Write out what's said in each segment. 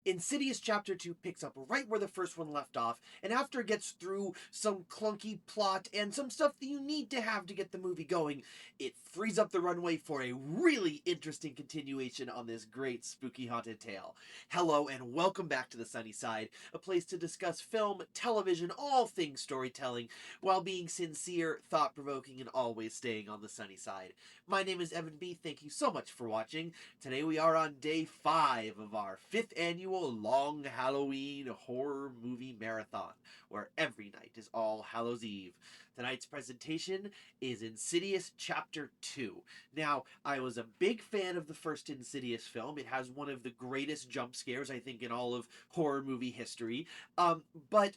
Insidious Chapter 2 picks up right where the first one left off, and after it gets through some clunky plot and some stuff that you need to have to get the movie going, it frees up the runway for a really interesting continuation on this great spooky haunted tale. Hello and welcome back to the Sunny Side, a place to discuss film, television, all things storytelling, while being sincere, thought-provoking, and always staying on the sunny side. My name is Evan B. Thank you so much for watching. Today we are on day 5 of our 5th annual Long Halloween horror movie marathon, where every night is All Hallows Eve. Tonight's presentation is Insidious Chapter 2. Now, I was a big fan of the first Insidious film. It has one of the greatest jump scares, I think, in all of horror movie history. But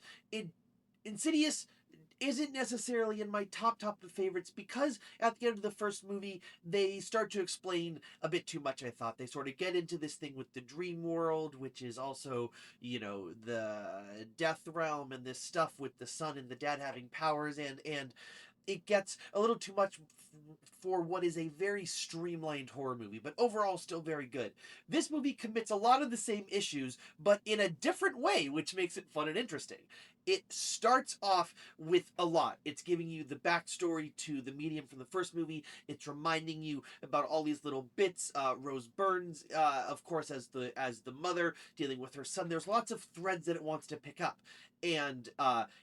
Insidious isn't necessarily in my top of favorites because at the end of the first movie they start to explain a bit too much. I thought they sort of get into this thing with the dream world, which is also, the death realm, and this stuff with the son and the dad having powers, and it gets a little too much for what is a very streamlined horror movie, but overall still very good. This movie commits a lot of the same issues, but in a different way, which makes it fun and interesting. It starts off with a lot. It's giving you the backstory to the medium from the first movie. It's reminding you about all these little bits. Rose Byrne's, of course, as the mother dealing with her son. There's lots of threads that it wants to pick up, and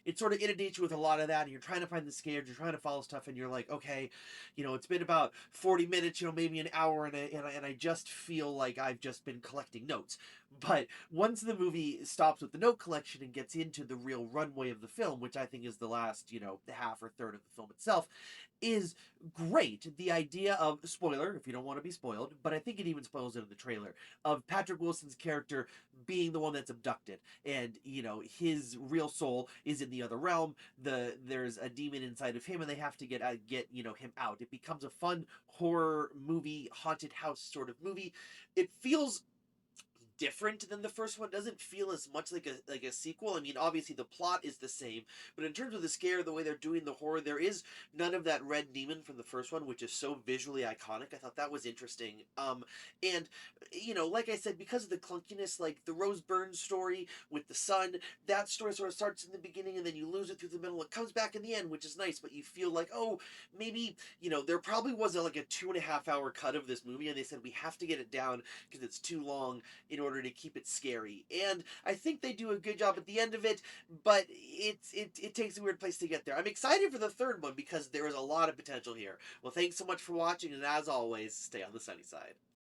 it sort of inundates you with a lot of that. And you're trying to find the scares, you're trying to follow stuff, and you're like, okay, it's been about 40 minutes, maybe an hour, and I just feel like I've just been collecting notes. But once the movie stops with the note collection and gets into the real runway of the film, which I think is the last, the half or third of the film itself, is great. The idea of, spoiler, if you don't want to be spoiled, but I think it even spoils it in the trailer, of Patrick Wilson's character being the one that's abducted, and, his real soul is in the other realm. There's a demon inside of him, and they have to get him out. It becomes a fun horror movie, haunted house sort of movie. It feels different than the first one. Doesn't feel as much like a sequel. I mean, obviously the plot is the same, but in terms of the scare, the way they're doing the horror, there is none of that red demon from the first one, which is so visually iconic. I thought that was interesting. And like I said, because of the clunkiness, like the Rose Byrne story with the son, that story sort of starts in the beginning and then you lose it through the middle. It comes back in the end, which is nice, but you feel like, oh, maybe there probably was like a 2.5 hour cut of this movie, and they said we have to get it down because it's too long in order to keep it scary. And I think they do a good job at the end of it, but it takes a weird place to get there. I'm excited for the third one because there is a lot of potential here. Well, thanks so much for watching, and as always, stay on the sunny side.